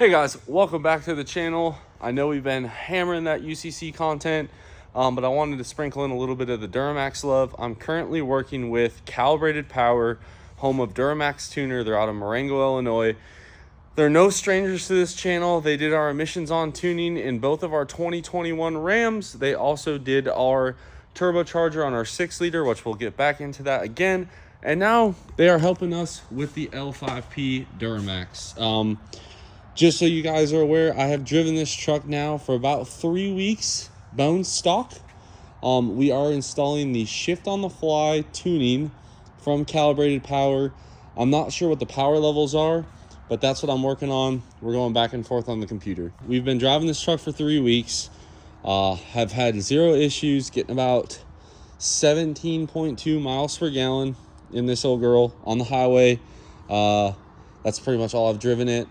Hey guys, welcome back to the channel. I know we've been hammering that UCC content, but I wanted to sprinkle in a little bit of the Duramax love. I'm currently working with Calibrated Power, home of Duramax Tuner. They're out of Marengo, Illinois. They're no strangers to this channel. They did our emissions on tuning in both of our 2021 Rams. They also did our turbocharger on our 6-liter, which we'll get back into that again. And now they are helping us with the L5P Duramax. Just so you guys are aware, I have driven this truck now for about 3 weeks, bone stock. We are installing the shift on the fly tuning from Calibrated Power. I'm not sure what the power levels are, but that's what I'm working on. We're going back and forth on the computer. We've been driving this truck for 3 weeks. Have had zero issues, getting about 17.2 miles per gallon in this old girl on the highway. That's pretty much all I've driven it.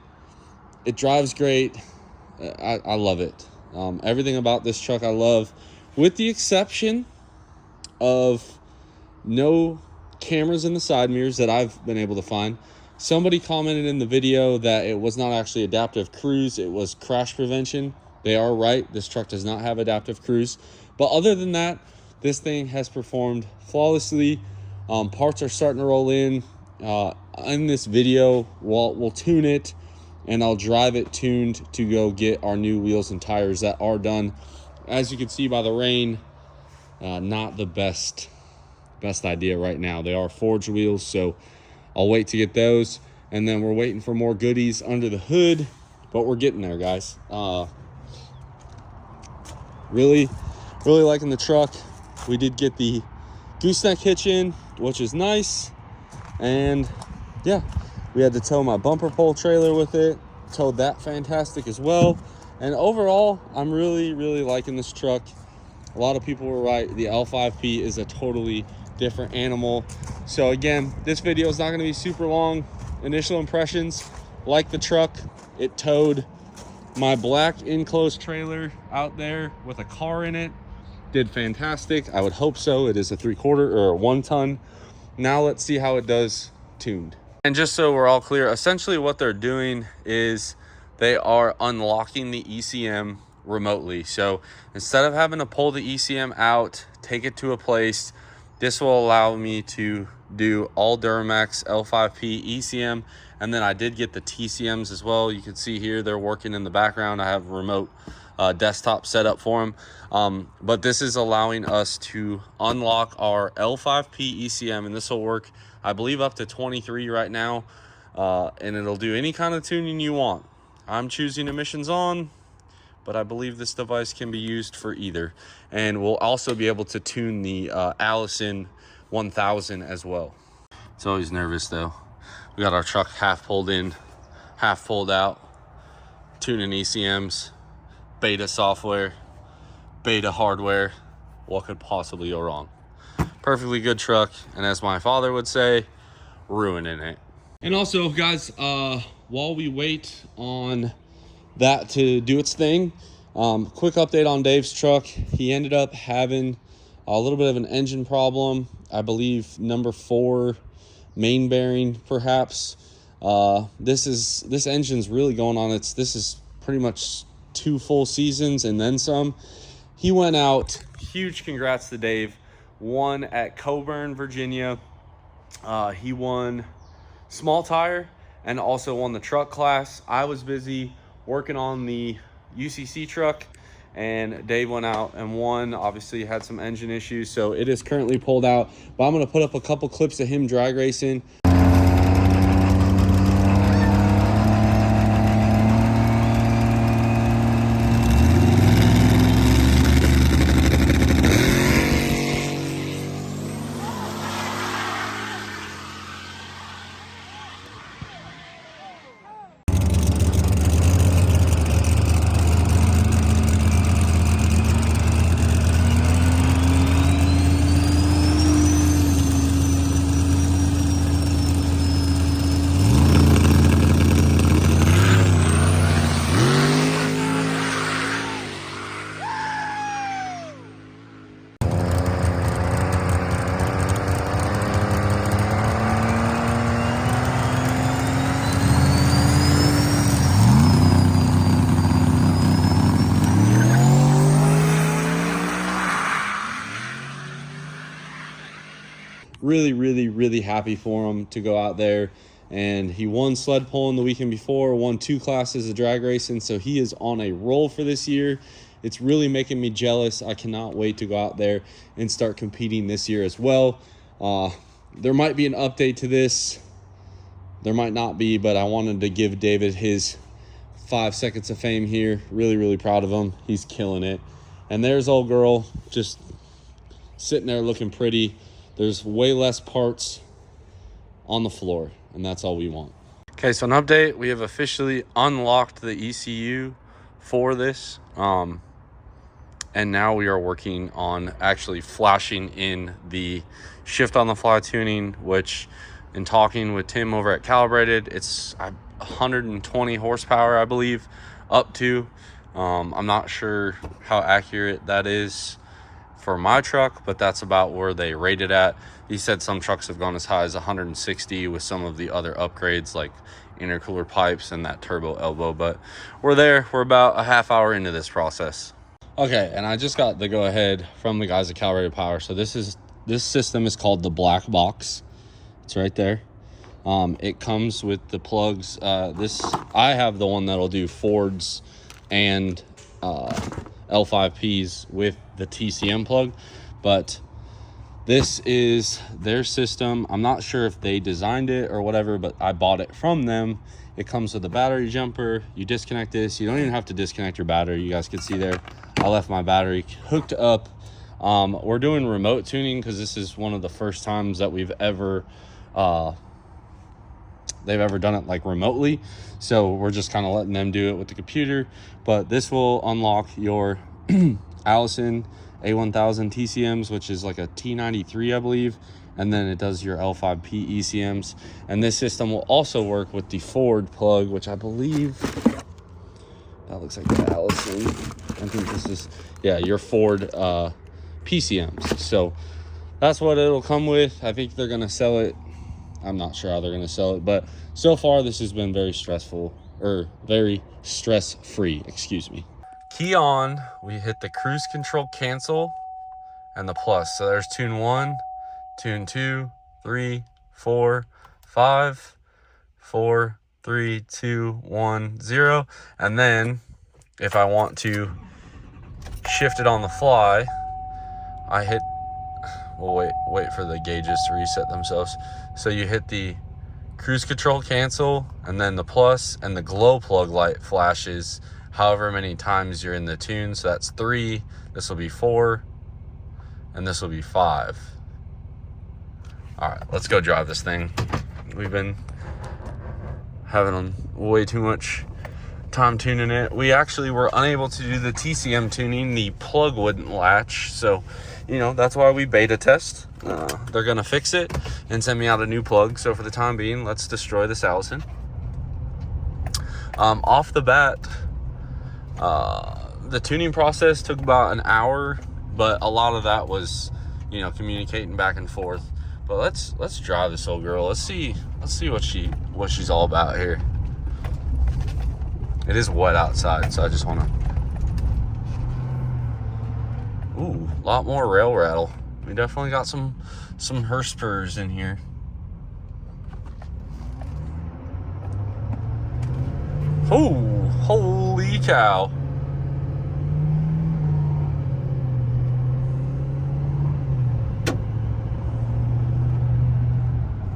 It drives great. I love it. Everything about this truck I love, with the exception of no cameras in the side mirrors that I've been able to find. Somebody commented in the video that it was not actually adaptive cruise, it was crash prevention. They are right. This truck does not have adaptive cruise. But other than that, this thing has performed flawlessly. Parts are starting to roll in. In this video, we'll tune it, and I'll drive it tuned to go get our new wheels and tires that are done. As you can see by the rain, not the best idea right now. They are forged wheels, so I'll wait to get those. And then we're waiting for more goodies under the hood, but we're getting there, guys. Really liking the truck. We did get the gooseneck hitch in, which is nice. And yeah, we had to tow my bumper pole trailer with it. Towed that fantastic as well. And overall, I'm really liking this truck. A lot of people were right. The L5P is a totally different animal. So again, this video is not going to be super long. Initial impressions: like the truck. It towed my black enclosed trailer out there with a car in it. Did fantastic. I would hope so. It is a 3/4 or a 1 ton. Now let's see how it does tuned. And just so we're all clear, essentially what they're doing is they are unlocking the ECM remotely. So instead of having to pull the ECM out, take it to a place, this will allow me to do all Duramax L5P ECM. And then I did get the TCMs as well. You can see here they're working in the background. I have a remote desktop set up for them. But this is allowing us to unlock our L5P ECM, and this will work, I believe, up to 23 right now. And it'll do any kind of tuning you want. I'm choosing emissions on, but I believe this device can be used for either. And we'll also be able to tune the Allison 1000 as well. It's always nervous though. We got our truck half pulled in, half pulled out, tuning ECMs, beta software, beta hardware. What could possibly go wrong? Perfectly good truck, and as my father would say, ruining it. And also, guys, while we wait on that to do its thing, quick update on Dave's truck. He ended up having a little bit of an engine problem. I believe number 4 main bearing, perhaps. This engine's really going on. This is pretty much 2 full seasons and then some. He went out. Huge congrats to Dave. Won at Coburn, Virginia. He won small tire and also won the truck class. I was busy working on the UCC truck, and Dave went out and won. Obviously had some engine issues, so it is currently pulled out, but I'm going to put up a couple clips of him drag racing. really happy for him to go out there. And he won sled pulling the weekend before, won 2 classes of drag racing, so he is on a roll for this year. It's really making me jealous. I cannot wait to go out there and start competing this year as well. There might be an update to this. There might not be, but I wanted to give David his 5 seconds of fame here. Really proud of him. He's killing it. And there's old girl just sitting there looking pretty. There's way less parts on the floor, and that's all we want. Okay, so an update. We have officially unlocked the ECU for this. And now we are working on actually flashing in the shift on the fly tuning, which in talking with Tim over at Calibrated, it's 120 horsepower, I believe, up to. I'm not sure how accurate that is for my truck, but that's about where they rated at. He said some trucks have gone as high as 160 with some of the other upgrades like intercooler pipes and that turbo elbow, but we're there. We're about a half hour into this process. Okay, and I just got the go ahead from the guys at Calibrated Power. So this system is called the black box. It's right there. It comes with the plugs. I have the one that'll do Fords and L5Ps with the TCM plug, but this is their system. I'm not sure if they designed it or whatever, but I bought it from them. It comes with a battery jumper. You disconnect this. You don't even have to disconnect your battery. You guys can see there, I left my battery hooked up. We're doing remote tuning because this is one of the first times that they've ever done it like remotely. So we're just kind of letting them do it with the computer. But this will unlock your Allison A1000 TCMs, which is like a T93, I believe. And then it does your L5P ECMs. And this system will also work with the Ford plug, which I believe that looks like the Allison. I think this is, yeah, your Ford PCMs. So that's what it'll come with. I think they're going to sell it. I'm not sure how they're going to sell it, but so far this has been very stressful, or very stress-free, excuse me. Key on, we hit the cruise control cancel and the plus. So there's tune 1, tune 2, 3, 4, 5, 4, 3, 2, 1, 0. And then if I want to shift it on the fly, I hit, we'll wait for the gauges to reset themselves. So you hit the cruise control cancel and then the plus, and the glow plug light flashes however many times you're in the tune. So that's 3, this will be 4, and this will be 5. All right, let's go drive this thing. We've been having way too much time tuning it. We actually were unable to do the TCM tuning. The plug wouldn't latch, so you know, that's why we beta test. They're gonna fix it and send me out a new plug. So for the time being, let's destroy this Allison. Off the bat, the tuning process took about an hour, but a lot of that was, you know, communicating back and forth. But let's drive this old girl. Let's see what she's all about here. It is wet outside, so I just want to. Ooh, a lot more rail rattle. We definitely got some Hurspurs in here. Oh, holy cow.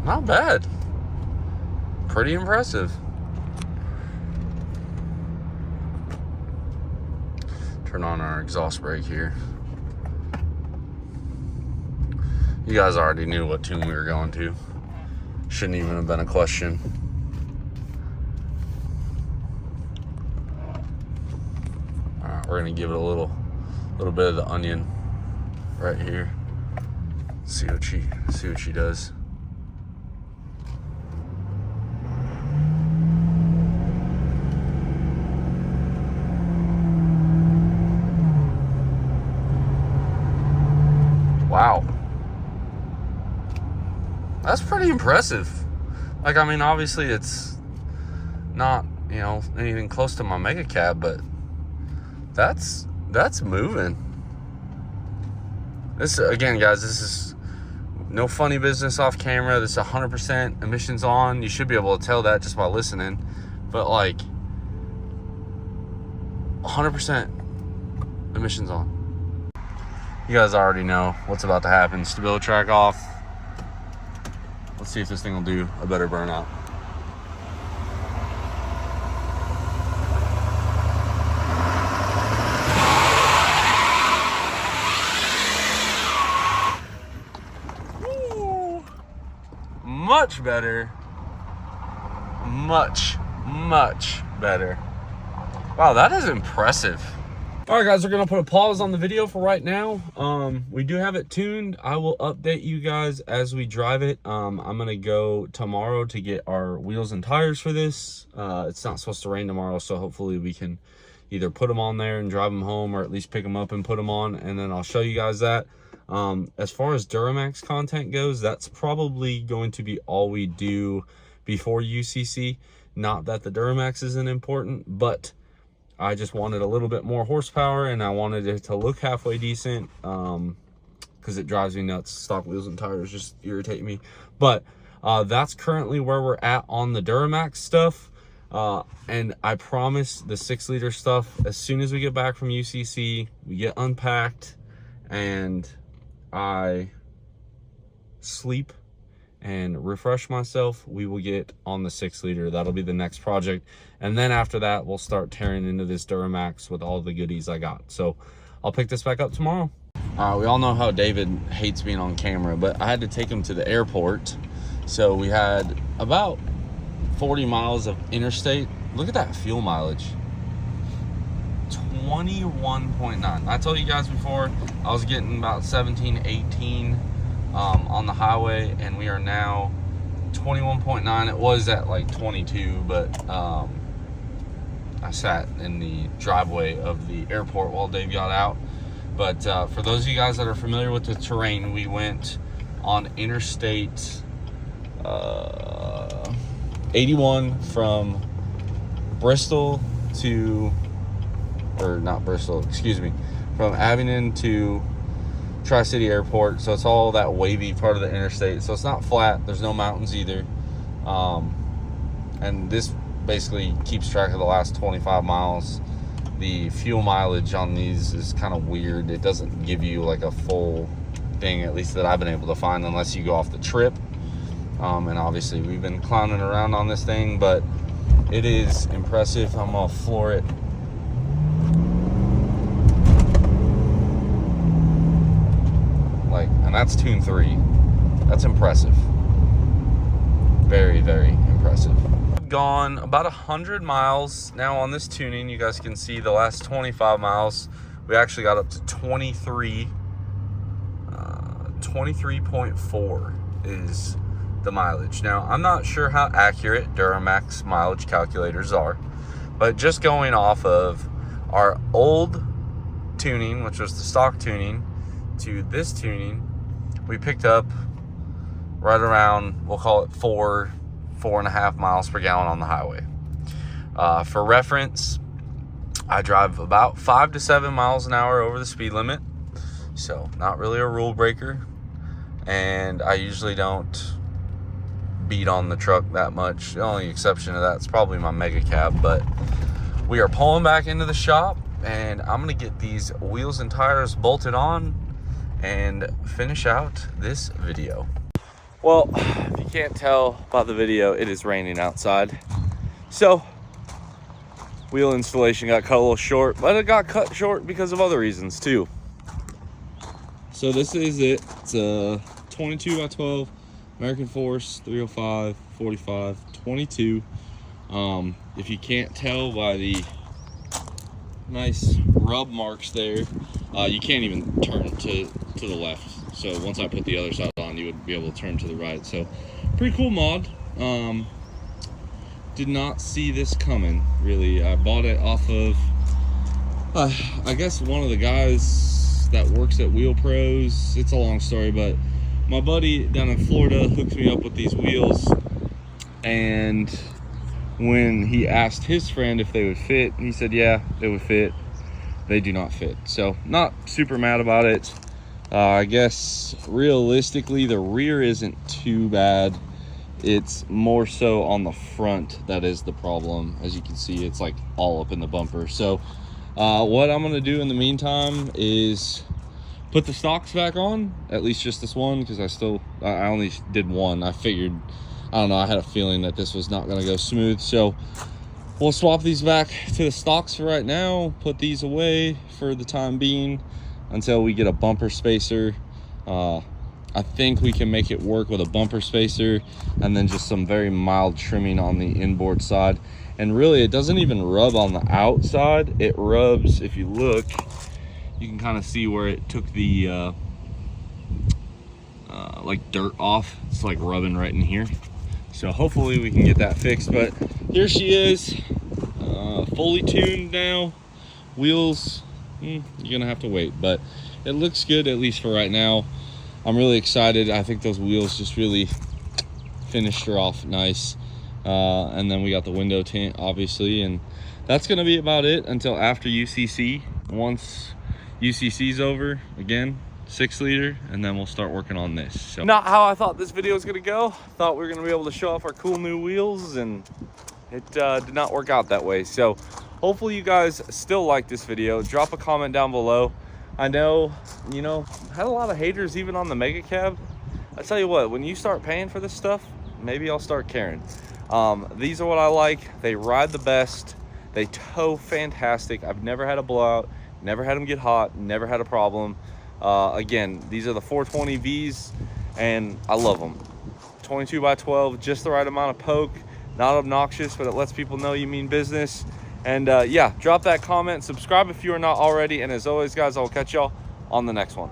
Not bad. Pretty impressive. Turn on our exhaust brake here. You guys already knew what tune we were going to. Shouldn't even have been a question. All right, we're gonna give it a little bit of the onion right here. See what she does. Wow. That's pretty impressive. Like, I mean, obviously it's not, you know, anything close to my mega cab, but that's moving. This, again, guys, this is, no funny business off camera. This is 100% emissions on. You should be able to tell that just by listening. But like 100% emissions on. You guys already know what's about to happen. Stability track off. Let's see if this thing will do a better burnout. Woo. Much better. Much better. Wow, that is impressive. All right, guys, we're gonna put a pause on the video for right now. We do have it tuned. I will update you guys as we drive it. I'm gonna go tomorrow to get our wheels and tires for this. It's not supposed to rain tomorrow, so hopefully we can either put them on there and drive them home, or at least pick them up and put them on, and then I'll show you guys that. As far as Duramax content goes, that's probably going to be all we do before UCC. Not that the Duramax isn't important, but I just wanted a little bit more horsepower, and I wanted it to look halfway decent, because it drives me nuts. Stock wheels and tires just irritate me. But that's currently where we're at on the Duramax stuff. And I promise the 6-liter stuff, as soon as we get back from UCC, we get unpacked and I sleep and refresh myself, we will get on the 6-liter. That'll be the next project, and then after that we'll start tearing into this Duramax with all the goodies I got. So I'll pick this back up tomorrow. We all know how David hates being on camera, but I had to take him to the airport. So we had about 40 miles of interstate. Look at that fuel mileage, 21.9. I told you guys before I was getting about 17, 18 on the highway, and we are now 21.9. It was at like 22, but I sat in the driveway of the airport while Dave got out. But for those of you guys that are familiar with the terrain, we went on Interstate 81 from Bristol to, or not Bristol, excuse me, from Abingdon to Tri-City Airport. So it's all that wavy part of the interstate, so it's not flat, there's no mountains either. And this basically keeps track of the last 25 miles. The fuel mileage on these is kind of weird. It doesn't give you like a full thing, at least that I've been able to find, unless you go off the trip. And obviously we've been clowning around on this thing, but it is impressive. I'm gonna floor it. And that's tune 3. That's impressive. Very impressive. I've gone about 100 miles now on this tuning. You guys can see the last 25 miles we actually got up to 23.4 is the mileage. Now I'm not sure how accurate Duramax mileage calculators are, but just going off of our old tuning, which was the stock tuning, to this tuning, we picked up right around, we'll call it 4.5 miles per gallon on the highway. For reference, I drive about 5 to 7 miles an hour over the speed limit, so not really a rule breaker, and I usually don't beat on the truck that much. The only exception to that is probably my mega cab. But we are pulling back into the shop, and I'm gonna get these wheels and tires bolted on and finish out this video. Well, if you can't tell by the video, it is raining outside, so wheel installation got cut a little short, but it got cut short because of other reasons too. So this is it. It's a 22 by 12 American Force 305 45 22. If you can't tell by the nice rub marks there, you can't even turn to the left. So once I put the other side on, you would be able to turn to the right. So pretty cool mod. Did not see this coming, really. I bought it off of I guess one of the guys that works at Wheel Pros. It's a long story, but my buddy down in Florida hooked me up with these wheels, and when he asked his friend if they would fit, he said yeah, they would fit. They do not fit, so not super mad about it. I guess realistically the rear isn't too bad. It's more so on the front that is the problem. As you can see, it's like all up in the bumper. So what I'm gonna do in the meantime is put the stocks back on, at least just this one, because I only did one. I figured, I don't know, I had a feeling that this was not gonna go smooth. So we'll swap these back to the stocks for right now, put these away for the time being until we get a bumper spacer. I think we can make it work with a bumper spacer and then just some very mild trimming on the inboard side. And really, it doesn't even rub on the outside. It rubs, if you look, you can kind of see where it took the like dirt off. It's like rubbing right in here. So hopefully we can get that fixed. But here she is, fully tuned now. Wheels, you're gonna have to wait, but it looks good, at least for right now. I'm really excited. I think those wheels just really finished her off nice. And then we got the window tint, obviously, and that's gonna be about it until after UCC. Once UCC's over, again, 6 liter, and then we'll start working on this. So not how I thought this video was gonna go. Thought we were gonna be able to show off our cool new wheels, and it did not work out that way. So hopefully you guys still like this video. Drop a comment down below. I know, you know, had a lot of haters even on the mega cab. I tell you what, when you start paying for this stuff, maybe I'll start caring. These are what I like. They ride the best. They tow fantastic. I've never had a blowout, never had them get hot, never had a problem. Again, these are the 420Vs, and I love them. 22 by 12, just the right amount of poke. Not obnoxious, but it lets people know you mean business. And yeah, drop that comment, subscribe if you are not already, and as always guys, I will catch y'all on the next one.